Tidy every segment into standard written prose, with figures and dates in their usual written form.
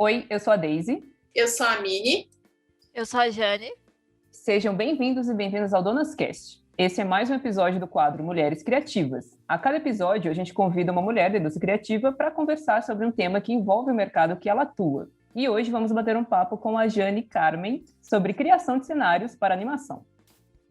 Oi, eu sou a Daisy. Eu sou a Mini. Eu sou a Jane. Sejam bem-vindos e bem-vindas ao DonasCast. Esse é mais um episódio do quadro Mulheres Criativas. A cada episódio, a gente convida uma mulher da indústria criativa para conversar sobre um tema que envolve o mercado que ela atua. E hoje vamos bater um papo com a Jane Carmen sobre criação de cenários para animação.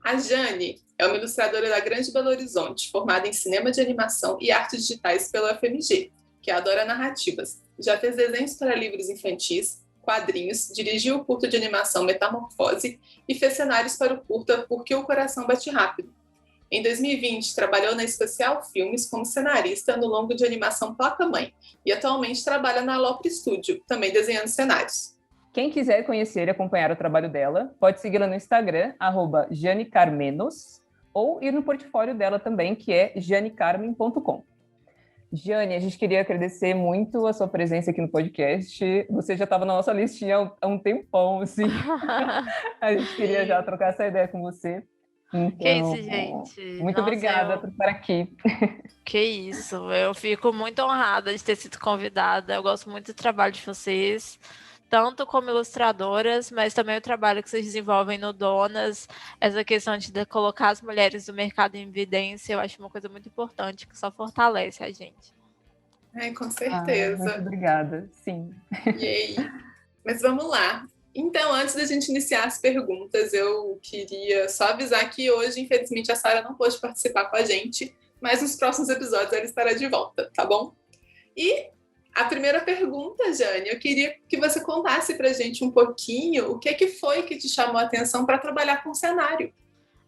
A Jane é uma ilustradora da Grande Belo Horizonte, formada em cinema de animação e artes digitais pela UFMG, que adora narrativas. Já fez desenhos para livros infantis, quadrinhos, dirigiu o curta de animação Metamorfose e fez cenários para o curta Porque o Coração Bate Rápido. Em 2020, trabalhou na Especial Filmes como cenarista no longo de animação Placa Mãe e atualmente trabalha na Alopre Studio, também desenhando cenários. Quem quiser conhecer e acompanhar o trabalho dela, pode segui-la no Instagram, @janecarmenos, ou ir no portfólio dela também, que é janecarmen.com. Jane, a gente queria agradecer muito a sua presença aqui no podcast. Você já estava na nossa listinha há um tempão, assim. A gente queria já trocar essa ideia com você. Então, que isso, gente. Muito obrigada por estar aqui. Que isso, eu fico muito honrada de ter sido convidada. Eu gosto muito do trabalho de vocês, tanto como ilustradoras, mas também o trabalho que vocês desenvolvem no Donas, essa questão de colocar as mulheres do mercado em evidência, eu acho uma coisa muito importante, que só fortalece a gente. Com certeza. Muito obrigada, sim. E aí? Mas vamos lá. Então, antes da gente iniciar as perguntas, eu queria só avisar que hoje, infelizmente, a Sara não pôde participar com a gente, mas nos próximos episódios ela estará de volta, tá bom? E a primeira pergunta, Jane, eu queria que você contasse pra gente um pouquinho o que foi que te chamou a atenção para trabalhar com cenário.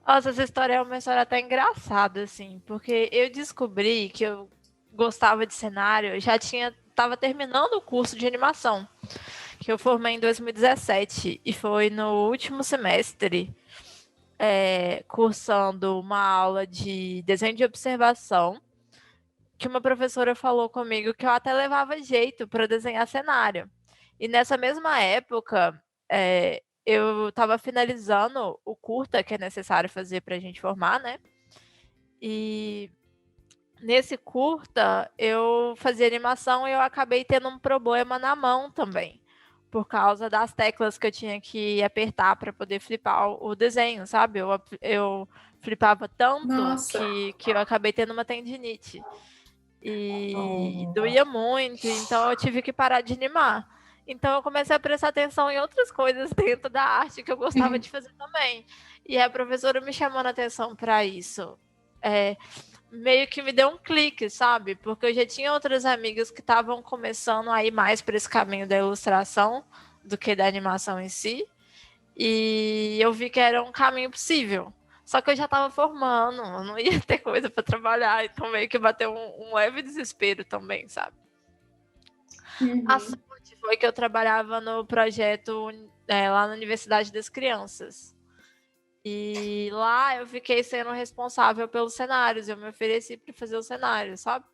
Nossa, essa história é uma história até engraçada, assim, porque eu descobri que eu gostava de cenário, eu já estava terminando o curso de animação, que eu formei em 2017, e foi no último semestre, cursando uma aula de desenho de observação, que uma professora falou comigo que eu até levava jeito para desenhar cenário. E nessa mesma época, eu estava finalizando o curta que é necessário fazer para a gente formar, né? E nesse curta, eu fazia animação e eu acabei tendo um problema na mão também, por causa das teclas que eu tinha que apertar para poder flipar o desenho, sabe? Eu flipava tanto que eu acabei tendo uma tendinite. E doía muito, então eu tive que parar de animar. Então eu comecei a prestar atenção em outras coisas dentro da arte que eu gostava de fazer também. E a professora me chamando a atenção para isso, meio que me deu um clique, sabe? Porque eu já tinha outras amigas que estavam começando a ir mais para esse caminho da ilustração do que da animação em si. E eu vi que era um caminho possível. Só que eu já estava formando, eu não ia ter coisa para trabalhar, então meio que bateu um leve desespero também, sabe? A sorte foi que eu trabalhava no projeto lá na Universidade das Crianças. E lá eu fiquei sendo responsável pelos cenários, eu me ofereci para fazer os cenários, sabe?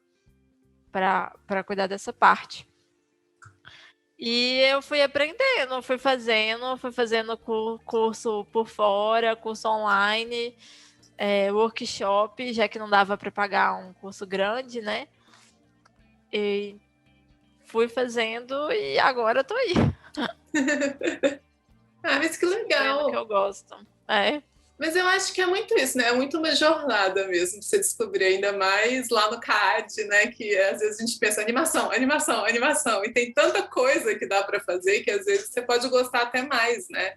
Para cuidar dessa parte. E eu fui aprendendo, fui fazendo curso por fora, curso online, workshop, já que não dava para pagar um curso grande, né? E fui fazendo e agora tô aí. Mas que legal! Que eu gosto. Mas eu acho que é muito isso, né? É muito uma jornada mesmo de você descobrir, ainda mais lá no CAD, né? Que às vezes a gente pensa animação, e tem tanta coisa que dá para fazer que às vezes você pode gostar até mais, né?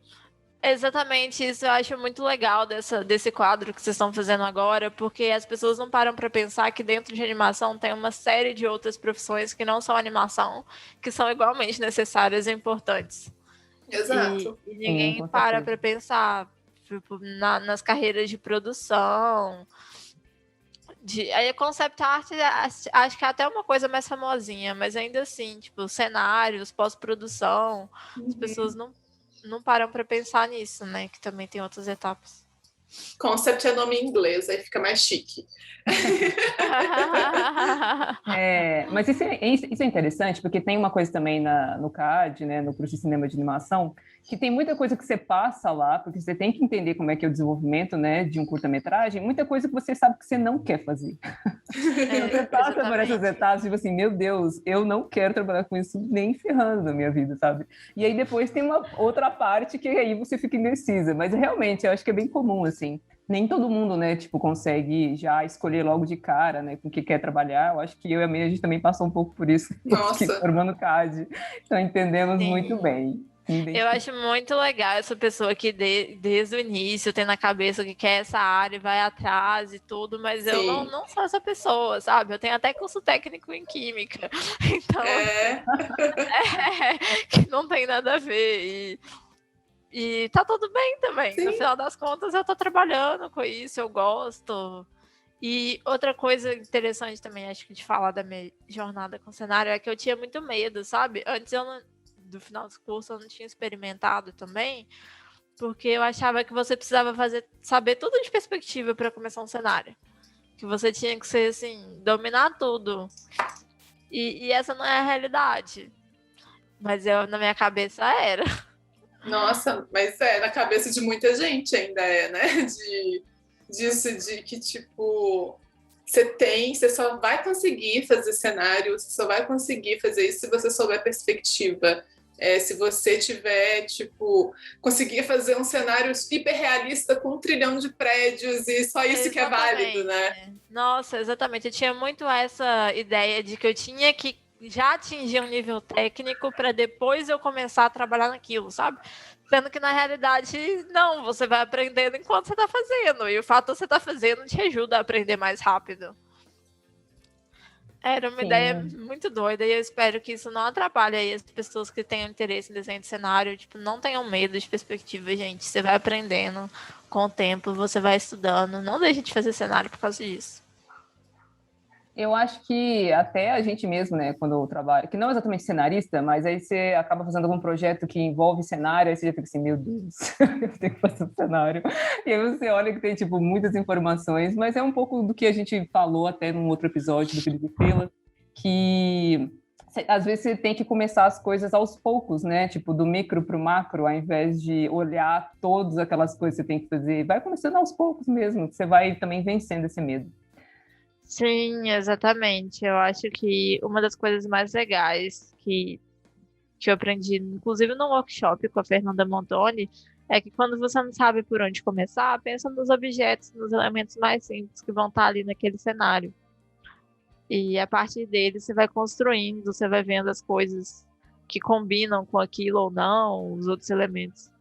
Exatamente, isso eu acho muito legal desse quadro que vocês estão fazendo agora, porque as pessoas não param para pensar que dentro de animação tem uma série de outras profissões que não são animação, que são igualmente necessárias e importantes. Exato. E ninguém para pensar nas carreiras de produção. Aí concept art acho que é até uma coisa mais famosinha, mas ainda assim, tipo, cenários, pós-produção, as pessoas não param para pensar nisso, né? Que também tem outras etapas. Concept é nome em inglês, aí fica mais chique. Mas isso é interessante, porque tem uma coisa também no CAD, né, no curso de cinema de animação, que tem muita coisa que você passa lá, porque você tem que entender como é que é o desenvolvimento, né, de um curta-metragem, muita coisa que você sabe que você não quer fazer. Você passa por essas etapas, tipo assim, meu Deus, eu não quero trabalhar com isso nem ferrando na minha vida, sabe? E aí depois tem uma outra parte que aí você fica indecisa, mas realmente eu acho que é bem comum, assim. Nem todo mundo, né, tipo, consegue já escolher logo de cara, né, com o que quer trabalhar. Eu acho que eu e a Meia, a gente também passou um pouco por isso, depois que Nossa, formando CAD. Então entendemos muito Sim. bem. Eu acho muito legal essa pessoa que desde o início tem na cabeça que quer essa área e vai atrás e tudo, mas eu sim. não sou essa pessoa, sabe? Eu tenho até curso técnico em química, então É, que não tem nada a ver. E tá tudo bem também. No sim. final das contas, eu tô trabalhando com isso, eu gosto. E outra coisa interessante também, acho que de falar da minha jornada com cenário, é que eu tinha muito medo, sabe? Antes do final do curso eu não tinha experimentado também, porque eu achava que você precisava saber tudo de perspectiva para começar um cenário. Que você tinha que ser assim, dominar tudo. E essa não é a realidade. Mas na minha cabeça era. Nossa, mas na cabeça de muita gente ainda né? Disso, de que, tipo, você só vai conseguir fazer cenário, você só vai conseguir fazer isso se você souber perspectiva. Se você tiver, tipo, conseguir fazer um cenário hiperrealista com 1 trilhão de prédios e só isso que é válido, né? Nossa, exatamente. Eu tinha muito essa ideia de que eu tinha que já atingir um nível técnico para depois eu começar a trabalhar naquilo, sabe? Sendo que na realidade, não, você vai aprendendo enquanto você está fazendo. E o fato de você estar fazendo te ajuda a aprender mais rápido. Era uma ideia muito doida e eu espero que isso não atrapalhe aí as pessoas que tenham interesse em desenho de cenário. Tipo, não tenham medo de perspectiva, gente. Você vai aprendendo com o tempo, você vai estudando. Não deixe de fazer cenário por causa disso. Eu acho que até a gente mesmo, né, quando eu trabalho, que não é exatamente cenarista, mas aí você acaba fazendo algum projeto que envolve cenário, aí você já fica assim, meu Deus, eu tenho que fazer um cenário. E aí você olha que tem, tipo, muitas informações, mas é um pouco do que a gente falou até num outro episódio do Felipe Frila, que às vezes você tem que começar as coisas aos poucos, né? Tipo, do micro para o macro, ao invés de olhar todas aquelas coisas que você tem que fazer. Vai começando aos poucos mesmo, que você vai também vencendo esse medo. Sim, exatamente. Eu acho que uma das coisas mais legais que eu aprendi, inclusive no workshop com a Fernanda Montoni, é que quando você não sabe por onde começar, pensa nos objetos, nos elementos mais simples que vão estar ali naquele cenário. E a partir dele você vai construindo, você vai vendo as coisas que combinam com aquilo ou não, os outros elementos.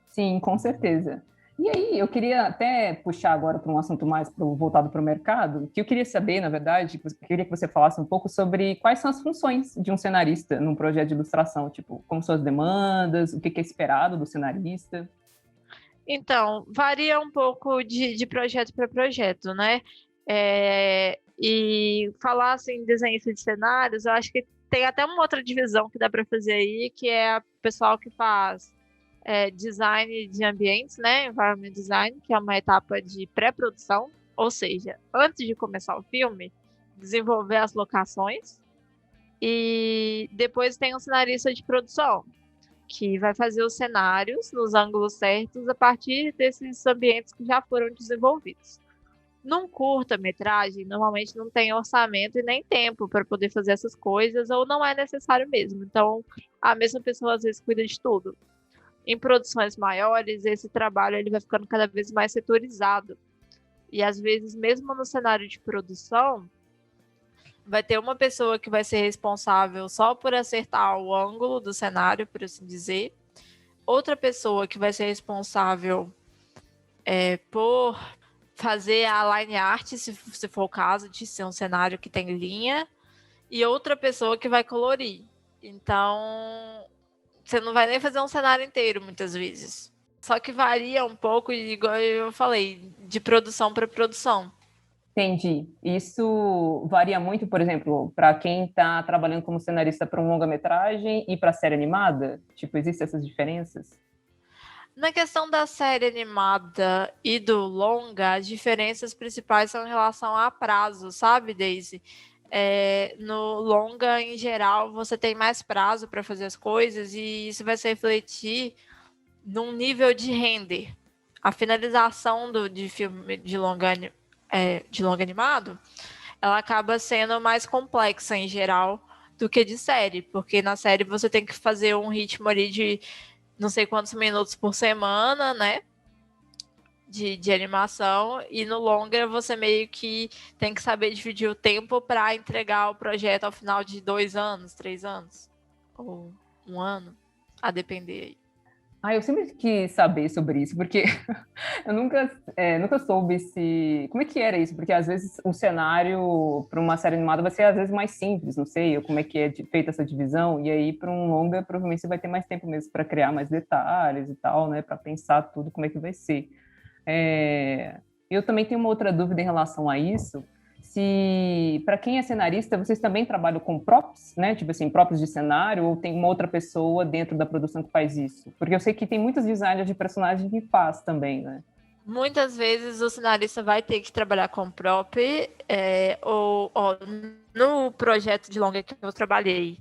Sim, com certeza. E aí, eu queria até puxar agora para um assunto mais voltado para o mercado, que eu queria saber, na verdade, queria que você falasse um pouco sobre quais são as funções de um cenarista num projeto de ilustração, tipo, como são as demandas, o que é esperado do cenarista. Então, varia um pouco de projeto para projeto, né? E falar assim, desenhista de cenários, eu acho que tem até uma outra divisão que dá para fazer aí, que é o pessoal que faz design de ambientes, né? Environment design, que é uma etapa de pré-produção, ou seja, antes de começar o filme, desenvolver as locações. E depois tem um cenarista de produção, que vai fazer os cenários nos ângulos certos a partir desses ambientes que já foram desenvolvidos. Num curta-metragem, normalmente não tem orçamento e nem tempo para poder fazer essas coisas, ou não é necessário mesmo. Então, a mesma pessoa às vezes cuida de tudo. Em produções maiores, esse trabalho ele vai ficando cada vez mais setorizado. E às vezes, mesmo no cenário de produção, vai ter uma pessoa que vai ser responsável só por acertar o ângulo do cenário, por assim dizer. Outra pessoa que vai ser responsável por fazer a line art, se for o caso de ser um cenário que tem linha. E outra pessoa que vai colorir. Então, você não vai nem fazer um cenário inteiro, muitas vezes. Só que varia um pouco, igual eu falei, de produção para produção. Entendi. Isso varia muito, por exemplo, para quem está trabalhando como cenarista para um longa-metragem e para série animada? Tipo, existem essas diferenças? Na questão da série animada e do longa, as diferenças principais são em relação a prazo, sabe, Daisy? No longa, em geral, você tem mais prazo para fazer as coisas e isso vai se refletir num nível de render. A finalização de filme de longa animado, ela acaba sendo mais complexa em geral do que de série, porque na série você tem que fazer um ritmo ali de não sei quantos minutos por semana, né? De animação, e no longa você meio que tem que saber dividir o tempo para entregar o projeto ao final de 2 anos, 3 anos, ou 1 ano, a depender. Eu sempre quis saber sobre isso, porque eu nunca soube se... Como é que era isso? Porque às vezes um cenário para uma série animada vai ser às vezes mais simples, não sei como é que é feita essa divisão, e aí para um longa provavelmente você vai ter mais tempo mesmo para criar mais detalhes e tal, né? Para pensar tudo como é que vai ser. Eu também tenho uma outra dúvida em relação a isso, se para quem é cenarista, vocês também trabalham com props, né? Tipo assim, props de cenário, ou tem uma outra pessoa dentro da produção que faz isso? Porque eu sei que tem muitos designers de personagem que faz também, né? Muitas vezes o cenarista vai ter que trabalhar com prop, no projeto de longa que eu trabalhei,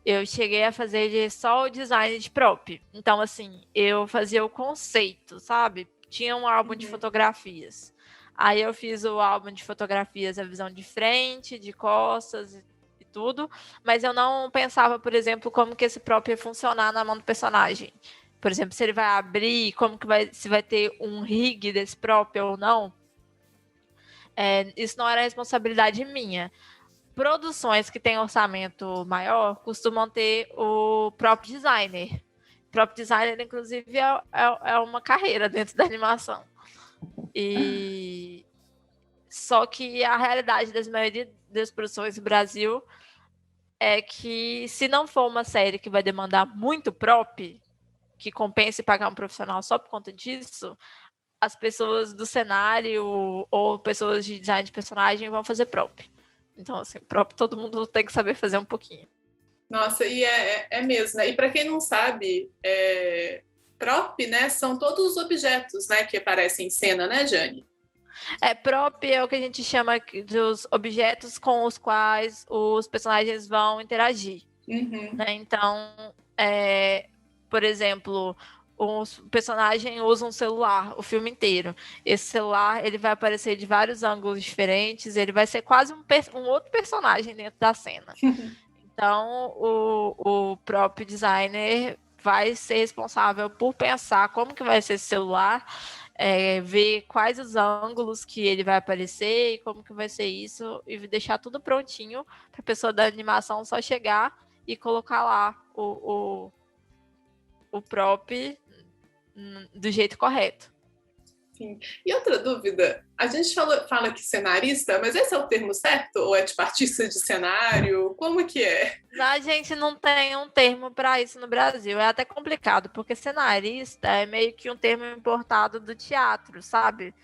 eu cheguei a fazer só o design de prop. Então, assim, eu fazia o conceito, sabe? Tinha um álbum de fotografias. Aí eu fiz o álbum de fotografias, a visão de frente, de costas e tudo, mas eu não pensava, por exemplo, como que esse prop ia funcionar na mão do personagem. Por exemplo, se ele vai abrir, se vai ter um rig desse prop ou não. Isso não era responsabilidade minha. Produções que têm orçamento maior costumam ter o prop designer. Prop designer, inclusive, é uma carreira dentro da animação. Só que a realidade da maioria das produções do Brasil é que, se não for uma série que vai demandar muito prop, que compense pagar um profissional só por conta disso, as pessoas do cenário ou pessoas de design de personagem vão fazer prop. Então, assim, prop todo mundo tem que saber fazer um pouquinho. Nossa, e é mesmo, né? E para quem não sabe, prop, né, são todos os objetos, né, que aparecem em cena, né, Jane? Prop é o que a gente chama dos objetos com os quais os personagens vão interagir. Né? Então, por exemplo, o personagem usa um celular o filme inteiro. Esse celular ele vai aparecer de vários ângulos diferentes, ele vai ser quase um outro personagem dentro da cena. Então, o próprio designer vai ser responsável por pensar como que vai ser esse celular, ver quais os ângulos que ele vai aparecer e como que vai ser isso, e deixar tudo prontinho para a pessoa da animação só chegar e colocar lá o prop do jeito correto. Sim. E outra dúvida, a gente fala que cenarista, mas esse é o termo certo? Ou é tipo artista de cenário? Como que é? A gente não tem um termo para isso no Brasil. É até complicado, porque cenarista é meio que um termo importado do teatro, sabe?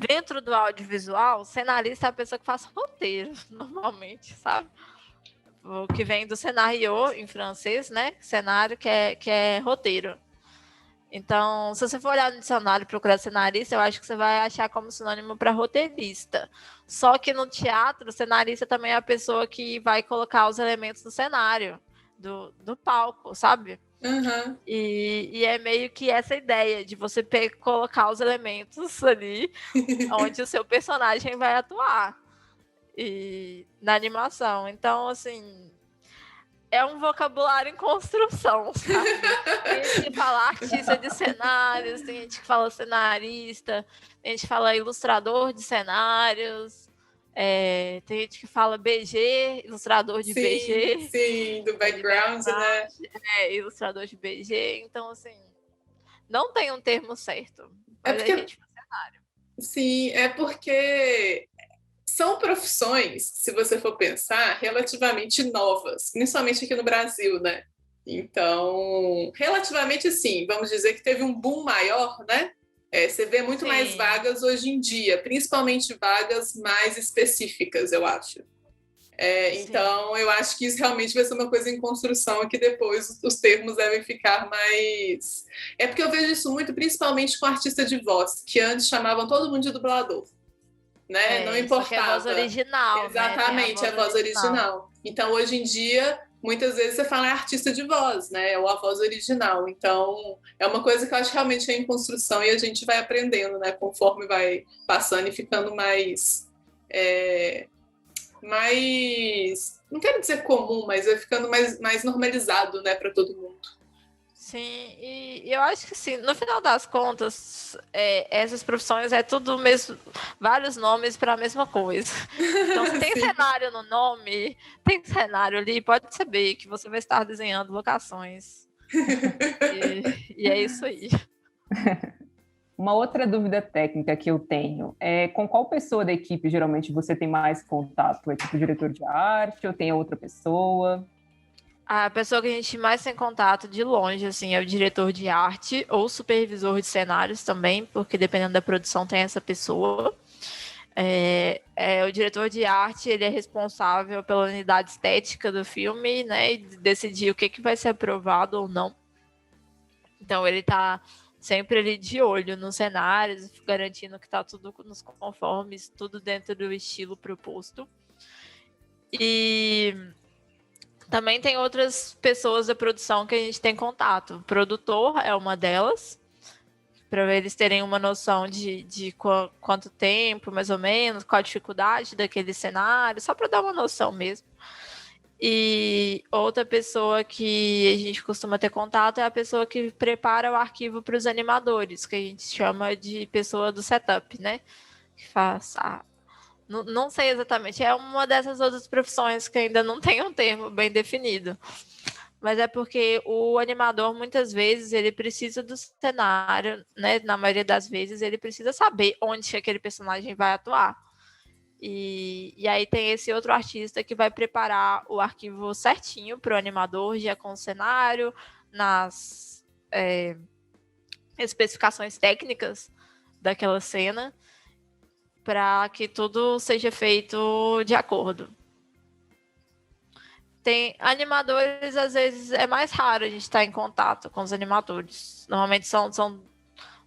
Dentro do audiovisual, cenarista é a pessoa que faz roteiro, normalmente, sabe? O que vem do scénario em francês, né? Cenário que é roteiro. Então, se você for olhar no dicionário e procurar cenarista, eu acho que você vai achar como sinônimo para roteirista. Só que no teatro, cenarista também é a pessoa que vai colocar os elementos do cenário, do palco, sabe? E é meio que essa ideia de você colocar os elementos ali onde o seu personagem vai atuar na animação. Então, assim, é um vocabulário em construção, sabe? Tem gente que fala artista de cenários, tem gente que fala cenarista, tem gente que fala ilustrador de cenários, tem gente que fala BG, ilustrador de BG. Sim, do background, né? Ilustrador de BG. Então, assim, não tem um termo certo. Mas porque... a gente faz cenário. Sim, é porque são profissões, se você for pensar, relativamente novas, principalmente aqui no Brasil, né? Então, relativamente sim, vamos dizer que teve um boom maior, né? Você vê muito mais vagas hoje em dia, principalmente vagas mais específicas, eu acho. Então, eu acho que isso realmente vai ser uma coisa em construção, que depois os termos devem ficar mais... É porque eu vejo isso muito, principalmente com artista de voz, que antes chamavam todo mundo de dublador. Né? Não importava. É a voz original. Exatamente, né? a voz original. Então, hoje em dia, muitas vezes você fala artista de voz, né? Ou a voz original. Então, é uma coisa que eu acho que realmente é em construção e a gente vai aprendendo, né? Conforme vai passando e ficando mais mais, não quero dizer comum, mas vai ficando mais normalizado, né, para todo mundo. Sim, e eu acho que sim, no final das contas, essas profissões é tudo mesmo, vários nomes para a mesma coisa. Então, se tem cenário no nome, tem cenário ali, pode saber que você vai estar desenhando locações. E é isso aí. Uma outra dúvida técnica que eu tenho é com qual pessoa da equipe geralmente você tem mais contato? É tipo o diretor de arte ou tem outra pessoa? A pessoa que a gente mais tem contato de longe, assim, é o diretor de arte ou supervisor de cenários também, porque dependendo da produção tem essa pessoa. O diretor de arte, ele é responsável pela unidade estética do filme, né, e decidir o que vai ser aprovado ou não. Então ele tá sempre ali de olho nos cenários, garantindo que está tudo nos conformes, tudo dentro do estilo proposto. E também tem outras pessoas da produção que a gente tem contato. O produtor é uma delas, para eles terem uma noção de quanto tempo, mais ou menos, qual a dificuldade daquele cenário, só para dar uma noção mesmo. E outra pessoa que a gente costuma ter contato é a pessoa que prepara o arquivo para os animadores, que a gente chama de pessoa do setup, né? Que faz não sei exatamente, é uma dessas outras profissões que ainda não tem um termo bem definido. Mas é porque o animador, muitas vezes, ele precisa do cenário, né? Na maioria das vezes, ele precisa saber onde aquele personagem vai atuar. E aí tem esse outro artista que vai preparar o arquivo certinho para o animador, já com o cenário, nas especificações técnicas daquela cena, para que tudo seja feito de acordo. Tem animadores, às vezes é mais raro a gente estar em contato com os animadores. Normalmente são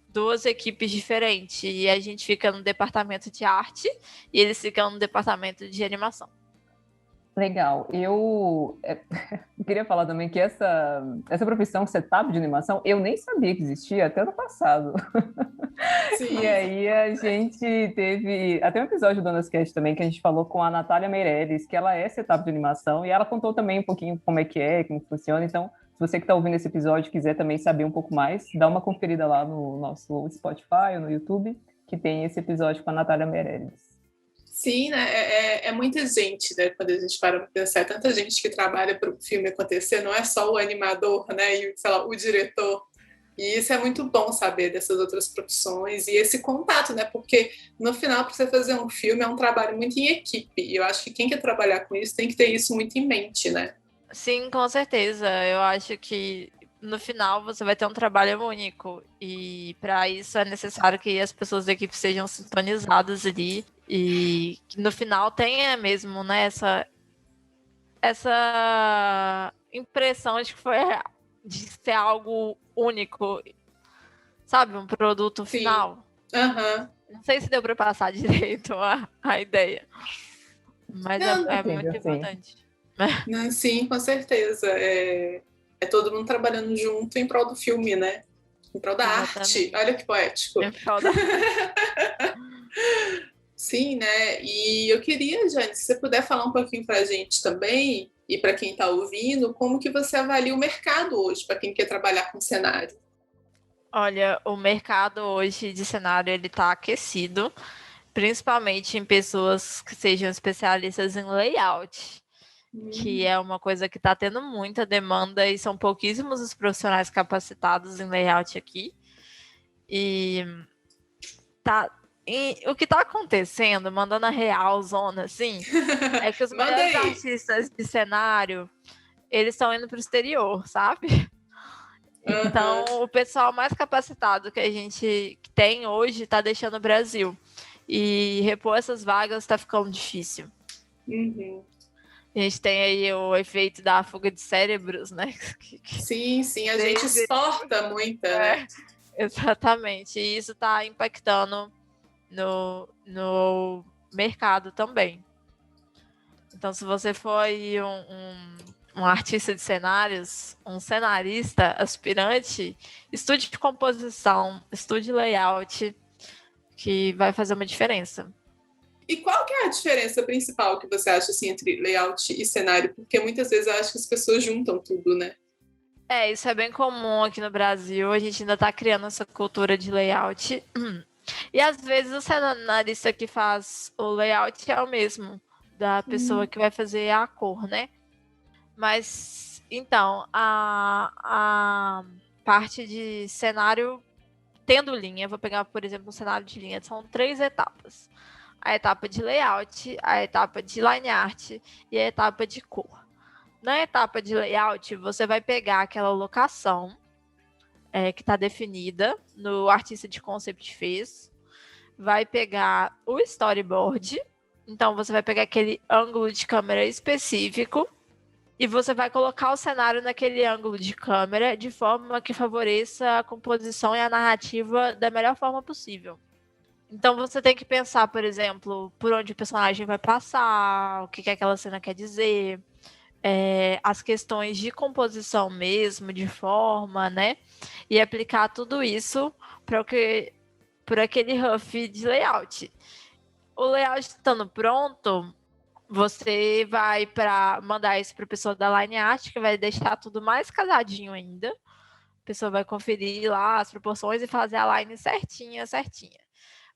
duas equipes diferentes e a gente fica no departamento de arte e eles ficam no departamento de animação. Legal. Eu queria falar também que essa profissão setup de animação, eu nem sabia que existia até ano passado. Sim. E aí a gente teve até um episódio do Donascast também que a gente falou com a Natália Meirelles, que ela é setup de animação, e ela contou também um pouquinho como funciona. Então, se você que está ouvindo esse episódio quiser também saber um pouco mais, dá uma conferida lá no nosso Spotify ou no YouTube, que tem esse episódio com a Natália Meirelles. Sim, né? É muita gente, né? Quando a gente para para pensar, é tanta gente que trabalha para o filme acontecer, não é só o animador, né? E, sei lá, o diretor. E isso é muito bom saber dessas outras profissões e esse contato, né? Porque no final, para você fazer um filme, é um trabalho muito em equipe. E eu acho que quem quer trabalhar com isso tem que ter isso muito em mente, né? Sim, com certeza. Eu acho que no final você vai ter um trabalho único. E para isso é necessário que as pessoas da equipe sejam sintonizadas ali. E que no final tenha mesmo, né, essa impressão de que foi de ser algo único, sabe? Um produto Sim. final. Uhum. Não sei se deu para passar direito a ideia, mas é muito importante. Não, sim, com certeza. É todo mundo trabalhando junto em prol do filme, né? Em prol da arte. Olha que poético. Em prol da Sim, né? E eu queria, Jane, se você puder falar um pouquinho para a gente também, e para quem está ouvindo, como que você avalia o mercado hoje, para quem quer trabalhar com cenário? Olha, o mercado hoje de cenário ele está aquecido, principalmente em pessoas que sejam especialistas em layout, que é uma coisa que está tendo muita demanda e são pouquíssimos os profissionais capacitados em layout aqui. E o que está acontecendo, mandando a real zona, assim, é que os melhores artistas de cenário, eles estão indo para o exterior, sabe? Então, o pessoal mais capacitado que a gente tem hoje está deixando o Brasil. E repor essas vagas está ficando difícil. Uhum. A gente tem aí o efeito da fuga de cérebros, né? Sim, a gente exporta muita, né? Exatamente. E isso está impactando no mercado também. Então, se você for aí um artista de cenários, um cenarista aspirante, estude de composição, estude layout, que vai fazer uma diferença. E qual que é a diferença principal que você acha assim, entre layout e cenário? Porque muitas vezes eu acho que as pessoas juntam tudo, né? Isso é bem comum aqui no Brasil. A gente ainda está criando essa cultura de layout. E às vezes o cenarista que faz o layout é o mesmo da pessoa que vai fazer a cor, né? Mas, então, a parte de cenário tendo linha, vou pegar, por exemplo, um cenário de linha, são 3 etapas. A etapa de layout, a etapa de line art e a etapa de cor. Na etapa de layout, você vai pegar aquela locação que está definida no artista de concept fez, vai pegar o storyboard, então você vai pegar aquele ângulo de câmera específico e você vai colocar o cenário naquele ângulo de câmera de forma que favoreça a composição e a narrativa da melhor forma possível. Então você tem que pensar, por exemplo, por onde o personagem vai passar, o que aquela cena quer dizer, as questões de composição mesmo, de forma, né? E aplicar tudo isso por aquele rough de layout. O layout estando pronto, você vai mandar isso para a pessoa da line art, que vai deixar tudo mais casadinho ainda. A pessoa vai conferir lá as proporções e fazer a line certinha.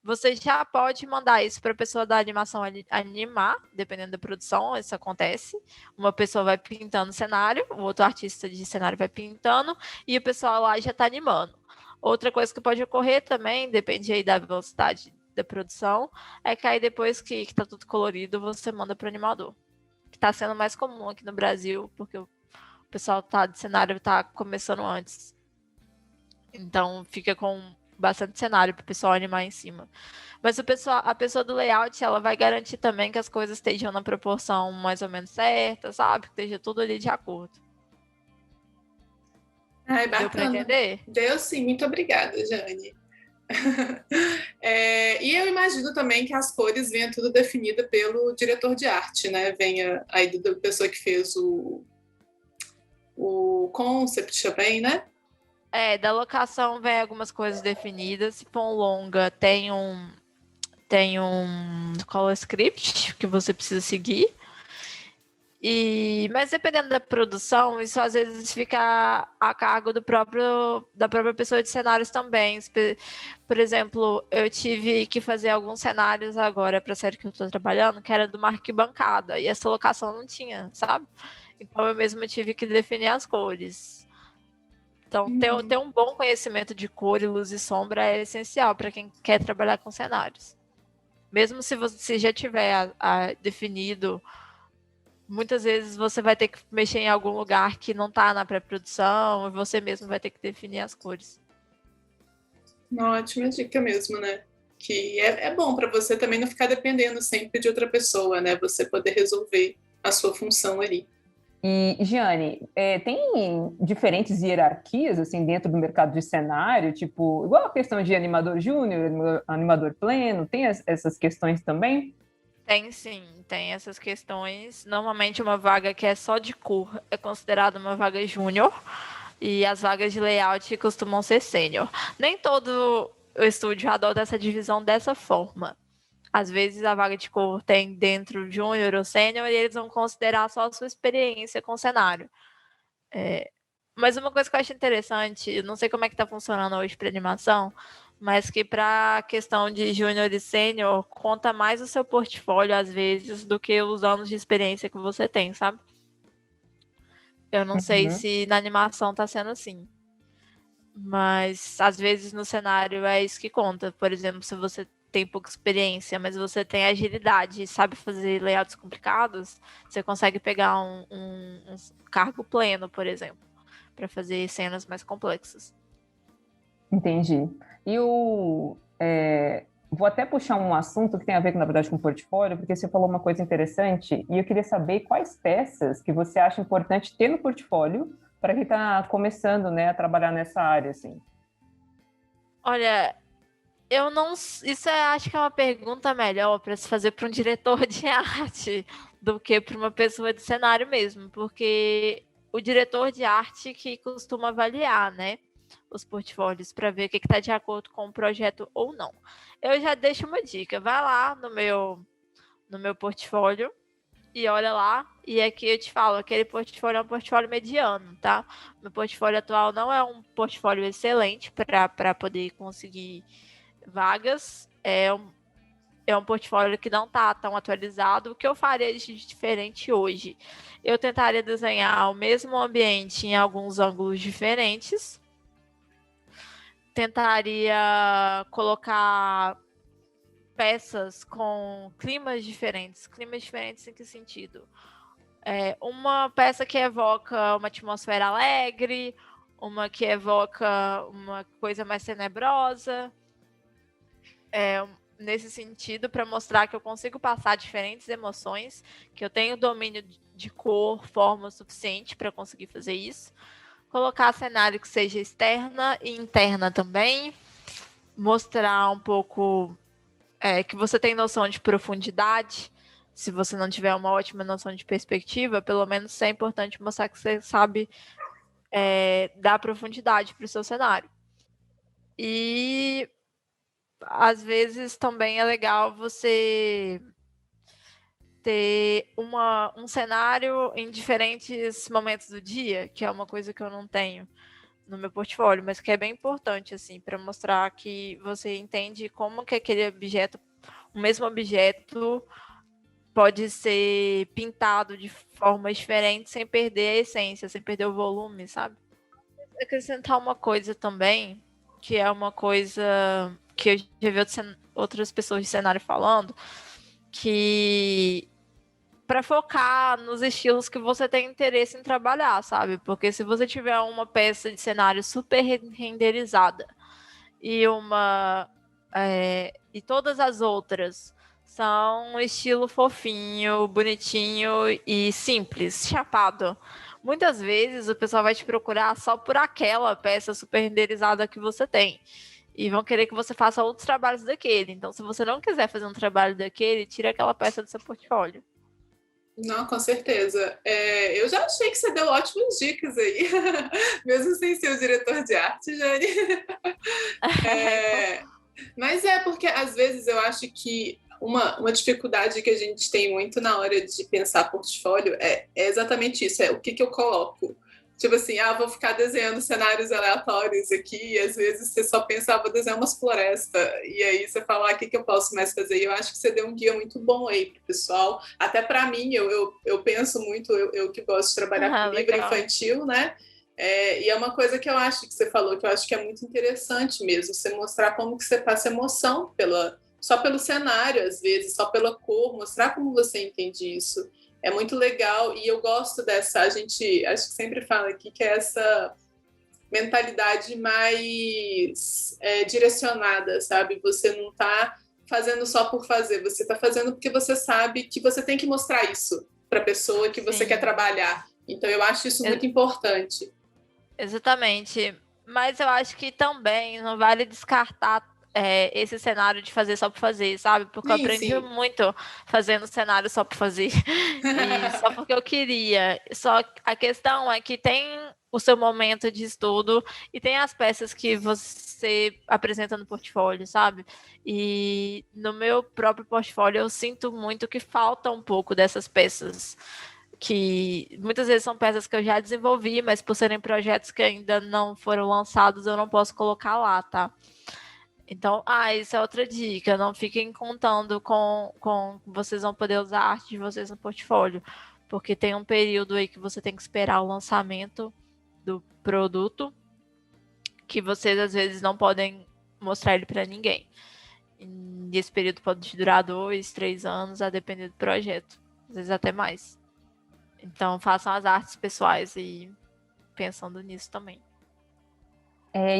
Você já pode mandar isso para a pessoa da animação animar, dependendo da produção, isso acontece. Uma pessoa vai pintando o cenário, o outro artista de cenário vai pintando, e o pessoal lá já está animando. Outra coisa que pode ocorrer também, depende aí da velocidade da produção, é que aí depois que está tudo colorido, você manda para o animador. Que está sendo mais comum aqui no Brasil, porque o pessoal de cenário está começando antes. Então fica com bastante cenário para o pessoal animar em cima. Mas a pessoa do layout, ela vai garantir também que as coisas estejam na proporção mais ou menos certa, sabe? Que esteja tudo ali de acordo. Ai, bacana. Deu para entender? Deu sim, muito obrigada, Jane. E eu imagino também que as cores venham tudo definida pelo diretor de arte, né? Venha aí da pessoa que fez o concept também, né? Da locação vem algumas coisas definidas. Se for um longa, tem um color script que você precisa seguir. Mas dependendo da produção, isso às vezes fica a cargo da própria pessoa de cenários também. Por exemplo, eu tive que fazer alguns cenários agora para a série que eu estou trabalhando, que era de uma arquibancada, e essa locação não tinha, sabe? Então eu mesma tive que definir as cores. Então, ter um bom conhecimento de cor, luz e sombra é essencial para quem quer trabalhar com cenários. Mesmo se você já tiver definido, muitas vezes você vai ter que mexer em algum lugar que não está na pré-produção e você mesmo vai ter que definir as cores. Uma ótima dica mesmo, né? Que é bom para você também não ficar dependendo sempre de outra pessoa, né? Você poder resolver a sua função ali. E, Giane, tem diferentes hierarquias assim dentro do mercado de cenário, tipo, igual a questão de animador júnior, animador pleno, tem essas questões também? Tem sim, tem essas questões. Normalmente uma vaga que é só de cor é considerada uma vaga júnior e as vagas de layout costumam ser sênior. Nem todo o estúdio adota essa divisão dessa forma. Às vezes a vaga de cor tem dentro júnior ou sênior e eles vão considerar só a sua experiência com o cenário. Mas uma coisa que eu acho interessante, eu não sei como é que está funcionando hoje para animação, mas que para a questão de júnior e sênior, conta mais o seu portfólio, às vezes, do que os anos de experiência que você tem, sabe? Eu não sei se na animação está sendo assim. Mas, às vezes, no cenário é isso que conta. Por exemplo, se você tem pouca experiência, mas você tem agilidade e sabe fazer layouts complicados, você consegue pegar um cargo pleno, por exemplo, para fazer cenas mais complexas. Entendi. E vou até puxar um assunto que tem a ver, na verdade, com o portfólio, porque você falou uma coisa interessante e eu queria saber quais peças que você acha importante ter no portfólio para quem está começando, né, a trabalhar nessa área, assim. Olha, eu não... Isso acho que é uma pergunta melhor para se fazer para um diretor de arte do que para uma pessoa de cenário mesmo, porque o diretor de arte que costuma avaliar, né, os portfólios para ver o que está de acordo com o projeto ou não. Eu já deixo uma dica, vai lá no meu no meu portfólio e olha lá, e aqui eu te falo, aquele portfólio é um portfólio mediano, tá? Meu portfólio atual não é um portfólio excelente para poder conseguir vagas, é um portfólio que não está tão atualizado. O que eu faria de diferente hoje? Eu tentaria desenhar o mesmo ambiente em alguns ângulos diferentes, tentaria colocar peças com climas diferentes. Climas diferentes em que sentido? Uma peça que evoca uma atmosfera alegre, uma que evoca uma coisa mais tenebrosa, nesse sentido, para mostrar que eu consigo passar diferentes emoções, que eu tenho domínio de cor, forma suficiente para conseguir fazer isso. Colocar cenário que seja externa e interna também, mostrar um pouco que você tem noção de profundidade. Se você não tiver uma ótima noção de perspectiva, pelo menos é importante mostrar que você sabe dar profundidade para o seu cenário. E às vezes também é legal você ter um cenário em diferentes momentos do dia, que é uma coisa que eu não tenho no meu portfólio, mas que é bem importante, assim, para mostrar que você entende como que aquele objeto, o mesmo objeto, pode ser pintado de formas diferentes sem perder a essência, sem perder o volume, sabe? Acrescentar uma coisa também, que é uma coisa que eu já vi outras pessoas de cenário falando, que para focar nos estilos que você tem interesse em trabalhar, sabe? Porque se você tiver uma peça de cenário super renderizada e e todas as outras são um estilo fofinho, bonitinho e simples, chapado, muitas vezes o pessoal vai te procurar só por aquela peça super renderizada que você tem. E vão querer que você faça outros trabalhos daquele. Então, se você não quiser fazer um trabalho daquele, tira aquela peça do seu portfólio. Não, com certeza. Eu já achei que você deu ótimas dicas aí, mesmo sem ser o diretor de arte, Jane. Mas porque, às vezes, eu acho que uma dificuldade que a gente tem muito na hora de pensar portfólio é exatamente isso, o que eu coloco. Tipo assim, vou ficar desenhando cenários aleatórios aqui, e às vezes você só pensa, vou desenhar umas florestas, e aí você fala, o que eu posso mais fazer? E eu acho que você deu um guia muito bom aí pro pessoal, até para mim, eu penso muito, eu que gosto de trabalhar com livro infantil, né? E é uma coisa que eu acho que você falou, que eu acho que é muito interessante mesmo, você mostrar como que você passa emoção só pelo cenário, às vezes, só pela cor, mostrar como você entende isso. É muito legal e eu gosto a gente acho que sempre fala aqui que é essa mentalidade mais direcionada, sabe? Você não está fazendo só por fazer, você está fazendo porque você sabe que você tem que mostrar isso para a pessoa que você quer trabalhar. Então eu acho isso muito importante. Exatamente. Mas eu acho que também não vale descartar esse cenário de fazer só por fazer, sabe? Porque eu aprendi muito fazendo cenário só por fazer. E só porque eu queria. Só a questão é que tem o seu momento de estudo e tem as peças que você apresenta no portfólio, sabe? E no meu próprio portfólio eu sinto muito que falta um pouco dessas peças, que muitas vezes são peças que eu já desenvolvi, mas por serem projetos que ainda não foram lançados, eu não posso colocar lá, tá? Então, isso é outra dica. Não fiquem contando com vocês vão poder usar a arte de vocês no portfólio, porque tem um período aí que você tem que esperar o lançamento do produto, que vocês às vezes não podem mostrar ele para ninguém. E esse período pode durar 2, 3 anos, a depender do projeto, às vezes até mais. Então, façam as artes pessoais e pensando nisso também.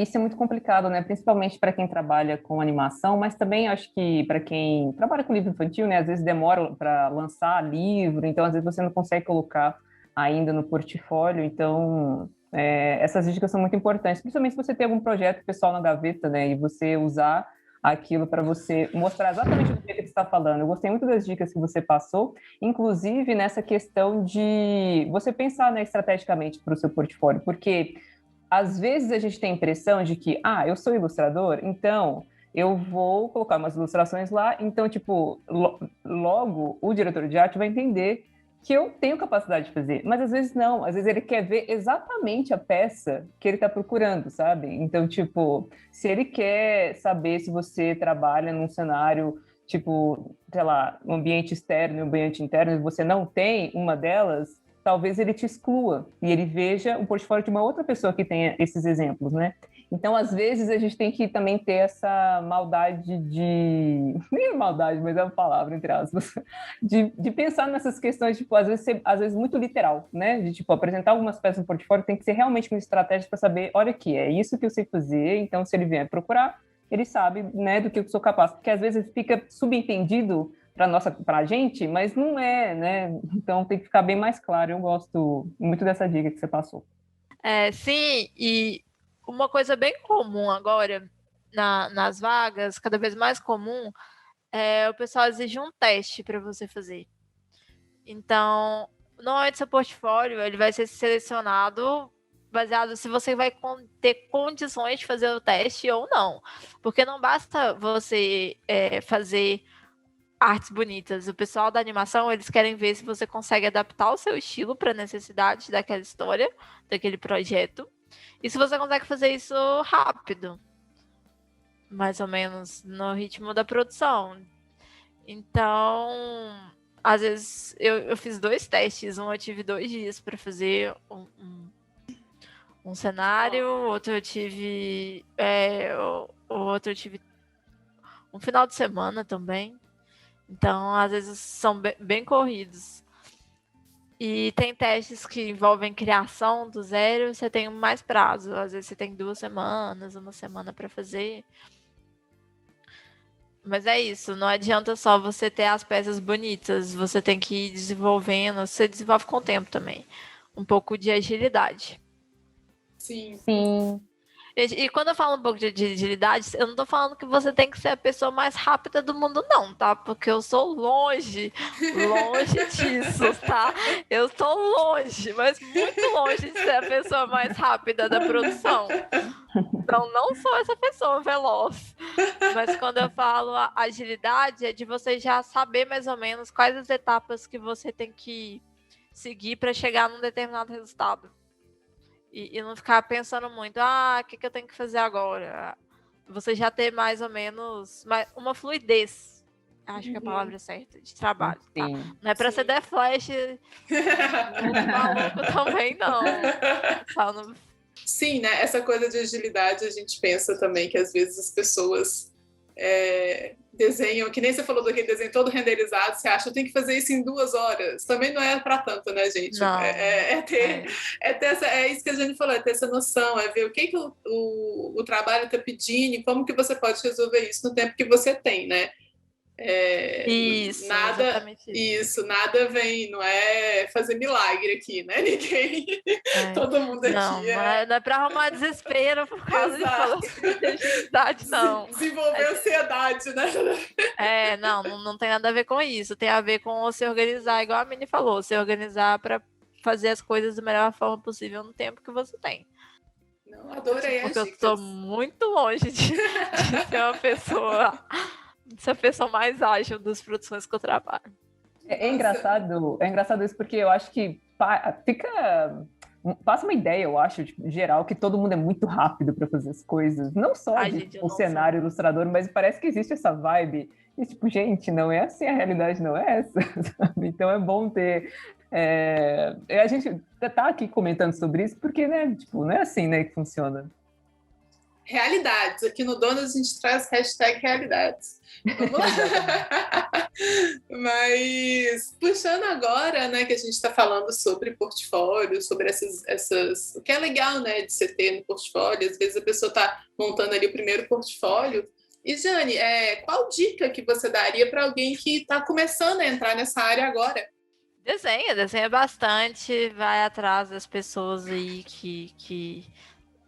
Isso é muito complicado, né? Principalmente para quem trabalha com animação, mas também acho que para quem trabalha com livro infantil, né? Às vezes demora para lançar livro, então às vezes você não consegue colocar ainda no portfólio. Então, essas dicas são muito importantes, principalmente se você tem algum projeto pessoal na gaveta, né? E você usar aquilo para você mostrar exatamente o que você está falando. Eu gostei muito das dicas que você passou, inclusive nessa questão de você pensar, né, estrategicamente para o seu portfólio, porque às vezes a gente tem a impressão de que, eu sou ilustrador, então eu vou colocar umas ilustrações lá, então, tipo, logo o diretor de arte vai entender que eu tenho capacidade de fazer, mas às vezes não, às vezes ele quer ver exatamente a peça que ele está procurando, sabe? Então, tipo, se ele quer saber se você trabalha num cenário, tipo, sei lá, um ambiente externo e um ambiente interno, e você não tem uma delas, talvez ele te exclua e ele veja o portfólio de uma outra pessoa que tenha esses exemplos, né? Então, às vezes, a gente tem que também ter essa maldade de... Nem maldade, mas é uma palavra, entre aspas. De pensar nessas questões, tipo, às vezes muito literal, né? De, tipo, apresentar algumas peças no portfólio tem que ser realmente uma estratégia para saber, olha aqui, é isso que eu sei fazer, então, se ele vier procurar, ele sabe, né, do que eu sou capaz. Porque, às vezes, fica subentendido para a gente, mas não é, né? Então, tem que ficar bem mais claro. Eu gosto muito dessa dica que você passou. Sim, e uma coisa bem comum agora nas vagas, cada vez mais comum, o pessoal exige um teste para você fazer. Então, normalmente seu portfólio ele vai ser selecionado baseado se você vai ter condições de fazer o teste ou não. Porque não basta você fazer artes bonitas. O pessoal da animação, eles querem ver se você consegue adaptar o seu estilo para a necessidade daquela história, daquele projeto. E se você consegue fazer isso rápido. Mais ou menos no ritmo da produção. Então, às vezes, eu fiz 2 testes. Um eu tive 2 dias para fazer um cenário. Outro eu tive... outro eu tive um final de semana também. Então, às vezes, são bem corridos. E tem testes que envolvem criação do zero, você tem mais prazo. Às vezes você tem 2 semanas, 1 semana para fazer. Mas é isso, não adianta só você ter as peças bonitas, você tem que ir desenvolvendo, você desenvolve com o tempo também. Um pouco de agilidade. Sim. E quando eu falo um pouco de agilidade, eu não tô falando que você tem que ser a pessoa mais rápida do mundo, não, tá? Porque eu sou longe disso, tá? Eu tô longe, mas muito longe de ser a pessoa mais rápida da produção. Então, não sou essa pessoa veloz. Mas quando eu falo agilidade, é de você já saber mais ou menos quais as etapas que você tem que seguir para chegar num determinado resultado. E não ficar pensando muito, o que eu tenho que fazer agora? Você já ter mais ou menos uma fluidez, acho que é a palavra certa, de trabalho, tá? Não é para ser The Flash muito maluco também, não. Só não... Sim, né? Essa coisa de agilidade, a gente pensa também que às vezes as pessoas desenham, que nem você falou daquele desenho todo renderizado, você acha, eu tenho que fazer isso em 2 horas. Também não é para tanto, né, gente? Não, ter isso que a gente falou, é ter essa noção, é ver o que o trabalho está pedindo e como que você pode resolver isso no tempo que você tem, né? Nada vem, não é fazer milagre aqui, né? Ninguém, todo mundo aqui. Não é para arrumar desespero por causa de agilidade, não. Desenvolver ansiedade, né? Não tem nada a ver com isso. Tem a ver com se organizar, igual a Mini falou, se organizar para fazer as coisas da melhor forma possível no tempo que você tem. Não, adorei porque as dicas. Eu estou muito longe de ser uma pessoa... ser a pessoa mais ágil das produções que eu trabalho. É engraçado isso, porque eu acho que passa uma ideia, eu acho, tipo, geral, que todo mundo é muito rápido para fazer as coisas. Não só o cenário ilustrador, mas parece que existe essa vibe. E, tipo, gente, não é assim, a realidade não é essa, sabe? Então é bom ter... a gente tá aqui comentando sobre isso, porque, né, tipo, não é assim, né, que funciona. Realidades. Aqui no Donas a gente traz #realidades. Vamos lá. Mas, puxando agora, né, que a gente está falando sobre portfólio, sobre essas... O que é legal, né, de você ter no portfólio. Às vezes a pessoa está montando ali o primeiro portfólio. E, Jane, qual dica que você daria para alguém que está começando a entrar nessa área agora? Desenha bastante, vai atrás das pessoas aí que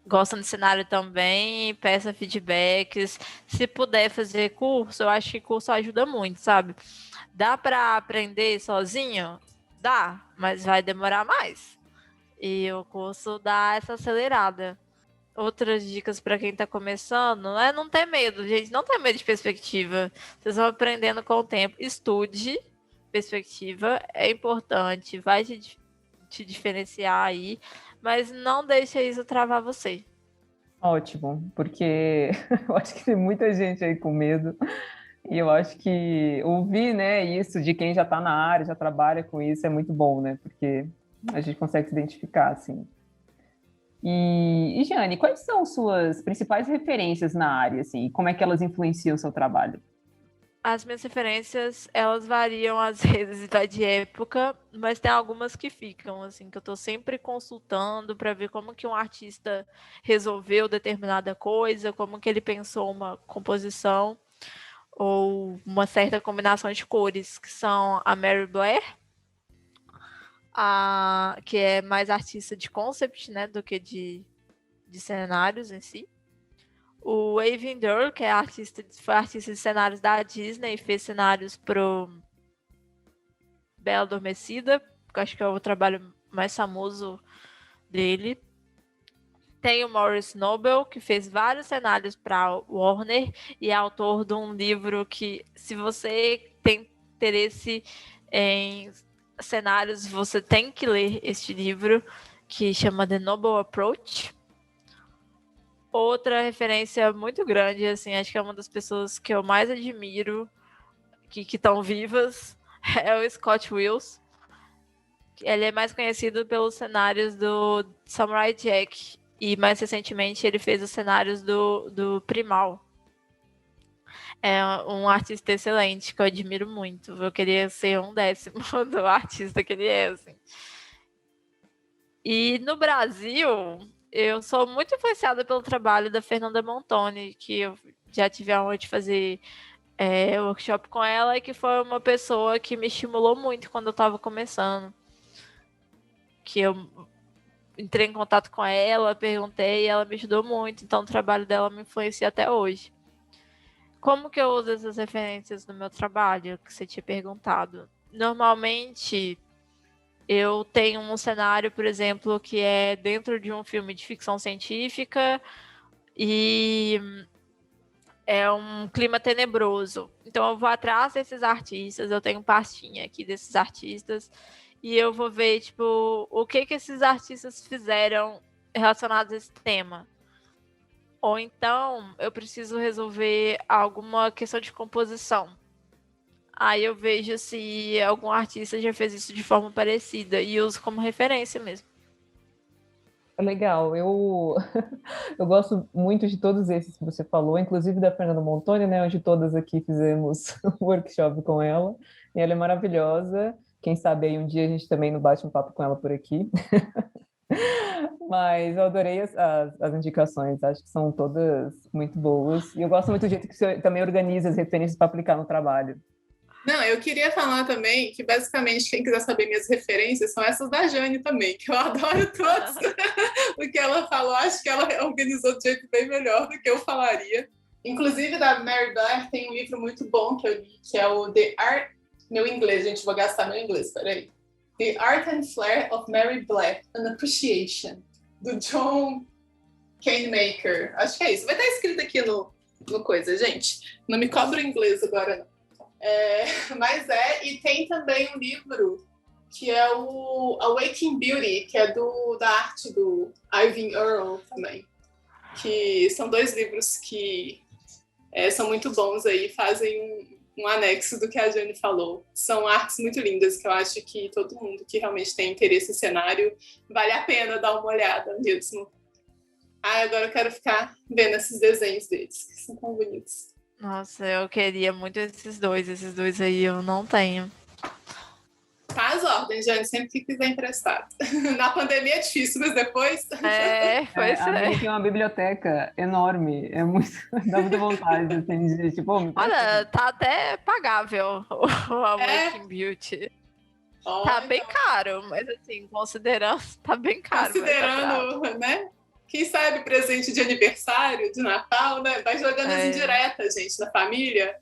gostam de cenário também, peça feedbacks. Se puder fazer curso, eu acho que curso ajuda muito, sabe? Dá para aprender sozinho? Dá, mas vai demorar mais. E o curso dá essa acelerada. outras dicas para quem está começando é não ter medo, gente. Não ter medo de perspectiva. Vocês vão aprendendo com o tempo. Estude. Perspectiva é importante. Vai te diferenciar aí. Mas não deixe isso travar você. Ótimo, porque eu acho que tem muita gente aí com medo. E eu acho que ouvir, né, isso de quem já está na área, já trabalha com isso, é muito bom, né? Porque a gente consegue se identificar, assim. E Jane, quais são suas principais referências na área, assim? E como é que elas influenciam o seu trabalho? As minhas referências, elas variam às vezes, vai de época, mas tem algumas que ficam, assim, que eu estou sempre consultando para ver como que um artista resolveu determinada coisa, como que ele pensou uma composição ou uma certa combinação de cores, que são a Mary Blair, que é mais artista de concept, né, do que de cenários em si. O Eyvind, que foi artista de cenários da Disney e fez cenários pro Bela Adormecida, que eu acho que é o trabalho mais famoso dele. Tem o Maurice Noble, que fez vários cenários para Warner e é autor de um livro que, se você tem interesse em cenários, você tem que ler este livro, que chama The Noble Approach. Outra referência muito grande, assim, acho que é uma das pessoas que eu mais admiro, que estão vivas, é o Scott Wills. Ele é mais conhecido pelos cenários do Samurai Jack, e mais recentemente ele fez os cenários do Primal. É um artista excelente, que eu admiro muito. Eu queria ser 1/10 do artista que ele é, assim. E no Brasil, eu sou muito influenciada pelo trabalho da Fernanda Montoni, que eu já tive a honra de fazer workshop com ela, e que foi uma pessoa que me estimulou muito quando eu estava começando. Que eu entrei em contato com ela, perguntei, e ela me ajudou muito. Então o trabalho dela me influencia até hoje. Como que eu uso essas referências no meu trabalho, que você tinha perguntado? Normalmente, eu tenho um cenário, por exemplo, que é dentro de um filme de ficção científica e é um clima tenebroso. Então eu vou atrás desses artistas, eu tenho pastinha aqui desses artistas e eu vou ver, tipo, o que esses artistas fizeram relacionados a esse tema. Ou então eu preciso resolver alguma questão de composição. Aí eu vejo se algum artista já fez isso de forma parecida e uso como referência mesmo. Legal, eu gosto muito de todos esses que você falou, inclusive da Fernanda Montoni, né, onde todas aqui fizemos um workshop com ela, e ela é maravilhosa. Quem sabe aí um dia a gente também não bate um papo com ela por aqui. Mas eu adorei as indicações, acho que são todas muito boas. E eu gosto muito do jeito que você também organiza as referências para aplicar no trabalho. Não, eu queria falar também que, basicamente, quem quiser saber minhas referências são essas da Jane também, que eu adoro todas. O que ela falou, acho que ela organizou de jeito bem melhor do que eu falaria. Inclusive, da Mary Blair tem um livro muito bom que eu li, que é o The Art... Meu inglês, gente, vou gastar meu inglês, peraí. The Art and Flair of Mary Blair, An Appreciation, do John Canemaker. Acho que é isso. Vai estar escrito aqui no coisa, gente. Não me cobra o inglês agora, não. E tem também um livro que é o Awakening Beauty, que é da arte do Irving Earl também, que são 2 livros que são muito bons aí, fazem um anexo do que a Jane falou. São artes muito lindas que eu acho que todo mundo que realmente tem interesse em cenário vale a pena dar uma olhada mesmo. Agora eu quero ficar vendo esses desenhos deles, que são tão bonitos. Nossa, eu queria muito esses dois aí eu não tenho. Faz ordem, Jane, sempre que quiser emprestado. Na pandemia é difícil, mas depois... A minha tem uma biblioteca enorme, é muito... dá muita vontade, assim, de tipo... Olha, tá até pagável o Awakening Beauty. Tá bem caro, mas assim, considerando, tá bem caro. Considerando, né? Quem sabe presente de aniversário, de Natal, né? Vai jogando as indiretas, gente, na família.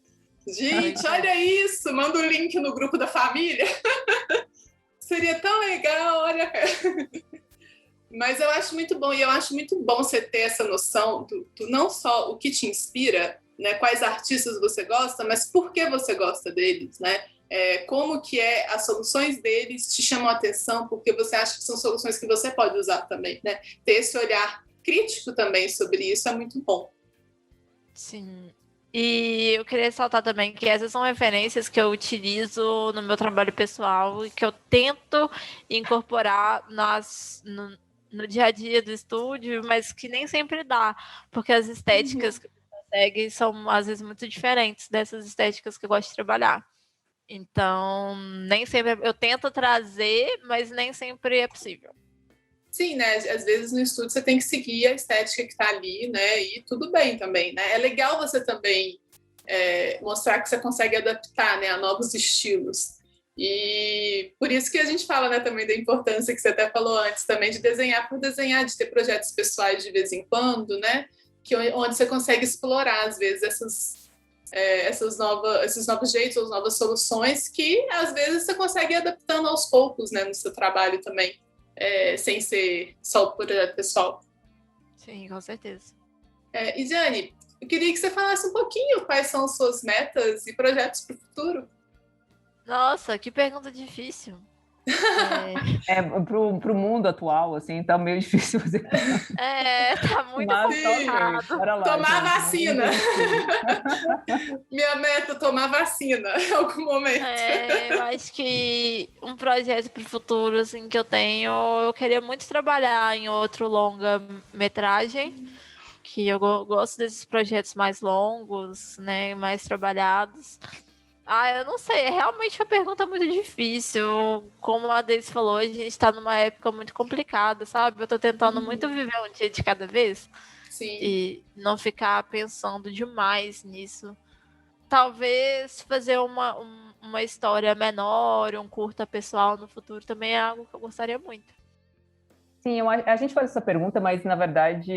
Gente, olha isso! Manda o link no grupo da família. Seria tão legal, olha. Mas eu acho muito bom, e eu acho muito bom você ter essa noção do não só o que te inspira, né, quais artistas você gosta, mas por que você gosta deles, né? Como que as soluções deles te chamam a atenção, porque você acha que são soluções que você pode usar também, né? Ter esse olhar crítico também sobre isso é muito bom. Sim. E eu queria ressaltar também que essas são referências que eu utilizo no meu trabalho pessoal e que eu tento incorporar no dia a dia do estúdio, mas que nem sempre dá, porque as estéticas que você segue são, às vezes, muito diferentes dessas estéticas que eu gosto de trabalhar. Então, nem sempre eu tento trazer, mas nem sempre é possível. Sim, né? Às vezes no estúdio você tem que seguir a estética que está ali, né? E tudo bem também, né? É legal você também mostrar que você consegue adaptar, né, a novos estilos. E por isso que a gente fala, né, também da importância que você até falou antes também de desenhar por desenhar, de ter projetos pessoais de vez em quando, né? Onde você consegue explorar, às vezes, esses novos jeitos, as novas soluções que, às vezes, você consegue ir adaptando aos poucos, né, no seu trabalho também. Sem ser só o projeto pessoal. Sim, com certeza. E, Jane, eu queria que você falasse um pouquinho quais são as suas metas e projetos para o futuro. Nossa, que pergunta difícil. Pro mundo atual, assim, tá meio difícil fazer. Tá muito complicado. Bora lá, tomar gente, vacina. Minha meta é tomar vacina em algum momento. Eu acho que um projeto para o futuro, assim, que eu queria muito trabalhar em outro longa-metragem, que eu gosto desses projetos mais longos, né, mais trabalhados. Eu não sei, é realmente uma pergunta muito difícil. Como a Deise falou, a gente está numa época muito complicada, sabe? Eu tô tentando muito viver um dia de cada vez. Sim. E não ficar pensando demais nisso. Talvez fazer uma história menor, um curta pessoal no futuro também é algo que eu gostaria muito. Sim, a gente faz essa pergunta, mas na verdade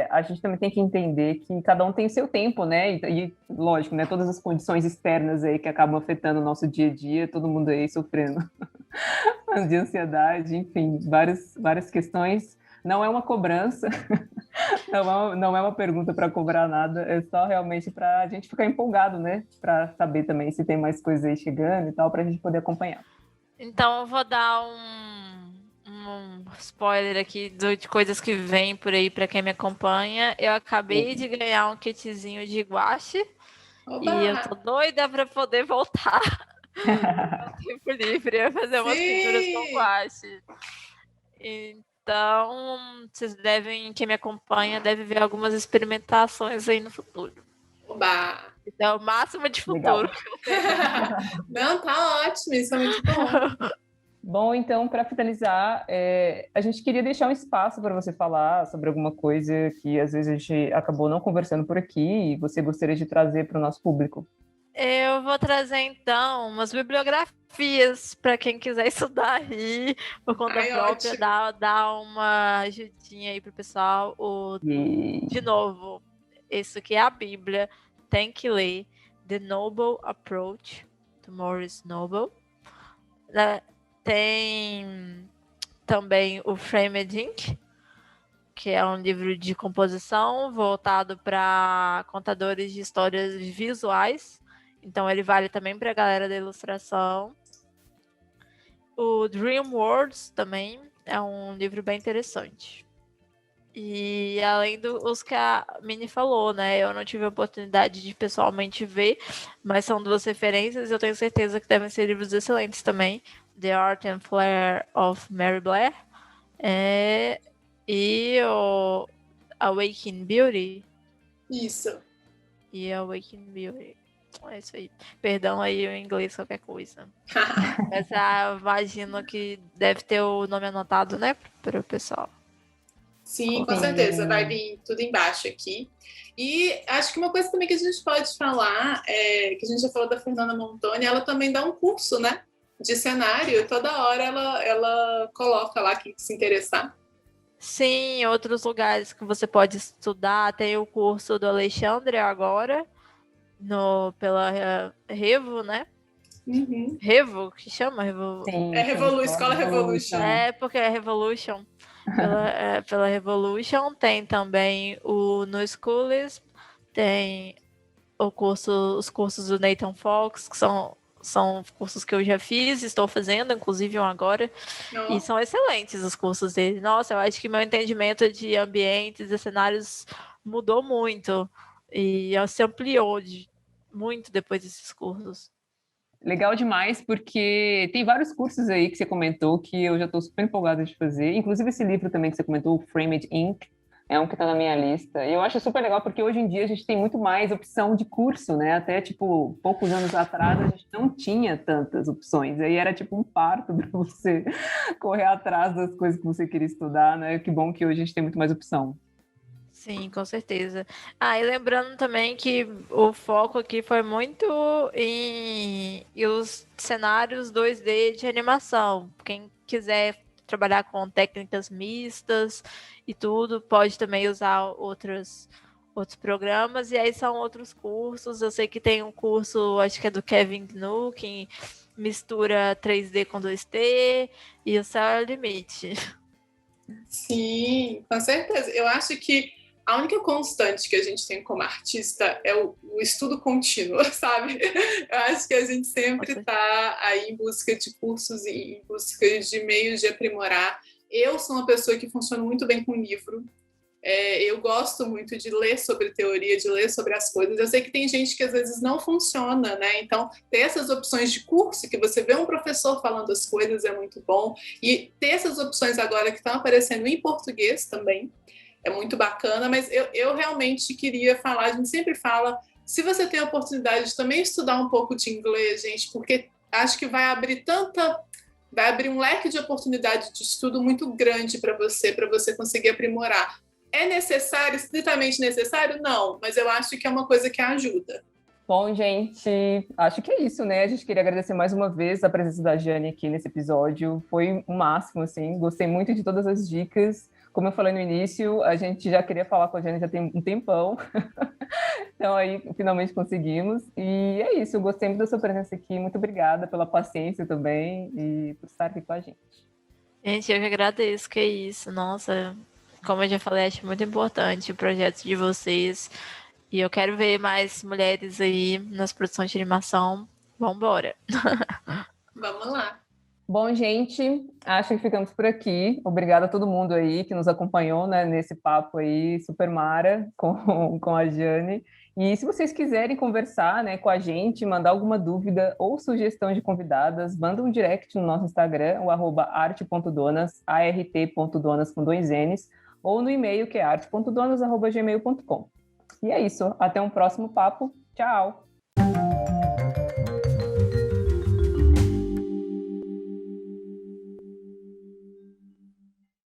a gente também tem que entender que cada um tem o seu tempo, né? E lógico, né? Todas as condições externas aí que acabam afetando o nosso dia a dia, todo mundo aí sofrendo de ansiedade, enfim, várias questões. Não é uma cobrança, não é uma pergunta para cobrar nada, é só realmente para a gente ficar empolgado, né? Para saber também se tem mais coisas aí chegando e tal, para a gente poder acompanhar. Então eu vou dar um spoiler aqui de coisas que vêm por aí para quem me acompanha. Eu acabei de ganhar um kitzinho de guache. Oba! E eu tô doida para poder voltar no tempo livre a fazer umas pinturas com guache. Então, quem me acompanha deve ver algumas experimentações aí no futuro. Oba! Então, o máximo de futuro. Não, tá ótimo, isso é muito bom. Bom, então, para finalizar, a gente queria deixar um espaço para você falar sobre alguma coisa que às vezes a gente acabou não conversando por aqui e você gostaria de trazer para o nosso público. Eu vou trazer, então, umas bibliografias para quem quiser estudar aí, por conta própria, dar uma ajudinha aí pro pessoal. De novo, isso aqui é a Bíblia, tem que ler The Noble Approach, to Maurice Noble. Tem também o Framed Ink, que é um livro de composição voltado para contadores de histórias visuais. Então ele vale também para a galera da ilustração. O Dream Worlds também é um livro bem interessante. E além dos que a Mini falou, né? Eu não tive a oportunidade de pessoalmente ver, mas são duas referências. Eu tenho certeza que devem ser livros excelentes também. The Art and Flair of Mary Blair. E o Awakening Beauty. Isso. E Awakening Beauty. É isso aí. Perdão aí o inglês, qualquer coisa. Mas imagino que deve ter o nome anotado, né? Para o pessoal. Sim, com certeza. Vai vir tudo embaixo aqui. E acho que uma coisa também que a gente pode falar que a gente já falou da Fernanda Montoni, ela também dá um curso, né? De cenário. Toda hora ela coloca lá quem se interessar. Sim, outros lugares que você pode estudar. Tem o curso do Alexandre agora, pela Revo, né? Uhum. Revo, que chama? Revo... Sim, Escola Revolution. Porque é Revolution. pela Revolution. Tem também o No Schools, tem os cursos do Nathan Fox, que são cursos que eu já fiz, estou fazendo, inclusive um agora, e são excelentes os cursos dele. Nossa, eu acho que meu entendimento de ambientes e cenários mudou muito, e se ampliou muito depois desses cursos. Legal demais, porque tem vários cursos aí que você comentou que eu já estou super empolgada de fazer. Inclusive esse livro também que você comentou, o Framed Ink, é um que está na minha lista. E eu acho super legal porque hoje em dia a gente tem muito mais opção de curso, né? Até, tipo, poucos anos atrás a gente não tinha tantas opções. Aí era tipo um parto para você correr atrás das coisas que você queria estudar, né? Que bom que hoje a gente tem muito mais opção. Sim, com certeza. E lembrando também que o foco aqui foi muito em os cenários 2D de animação. Quem quiser trabalhar com técnicas mistas e tudo, pode também usar outros programas, e aí são outros cursos. Eu sei que tem um curso, acho que é do Kevin Gnu, que mistura 3D com 2D, e o céu é o limite. Sim, com certeza. Eu acho que a única constante que a gente tem como artista é o estudo contínuo, sabe? Eu acho que a gente sempre está aí em busca de cursos, em busca de meios de aprimorar. Eu sou uma pessoa que funciona muito bem com livro. Eu gosto muito de ler sobre teoria, de ler sobre as coisas. Eu sei que tem gente que às vezes não funciona, né? Então, ter essas opções de curso, que você vê um professor falando as coisas, é muito bom. E ter essas opções agora que estão aparecendo em português também, é muito bacana, mas eu realmente queria falar, a gente sempre fala, se você tem a oportunidade de também estudar um pouco de inglês, gente, porque acho que vai abrir um leque de oportunidade de estudo muito grande para você conseguir aprimorar. É necessário, estritamente necessário? Não, mas eu acho que é uma coisa que ajuda. Bom, gente, acho que é isso, né? A gente queria agradecer mais uma vez a presença da Jane aqui nesse episódio. Foi o máximo, assim, gostei muito de todas as dicas. Como eu falei no início, a gente já queria falar com a Jane já tem um tempão. Então aí finalmente conseguimos. E é isso, eu gostei muito da sua presença aqui. Muito obrigada pela paciência também e por estar aqui com a gente. Gente, eu que agradeço, que é isso. Nossa, como eu já falei, acho muito importante o projeto de vocês. E eu quero ver mais mulheres aí nas produções de animação. Vambora! Vamos lá! Bom, gente, acho que ficamos por aqui. Obrigada a todo mundo aí que nos acompanhou, né, nesse papo aí super mara com a Jane. E se vocês quiserem conversar, né, com a gente, mandar alguma dúvida ou sugestão de convidadas, manda um direct no nosso Instagram, o @arte.donas, art.donas com 2 N's, ou no e-mail que é arte.donas@gmail.com. E é isso. Até um próximo papo. Tchau!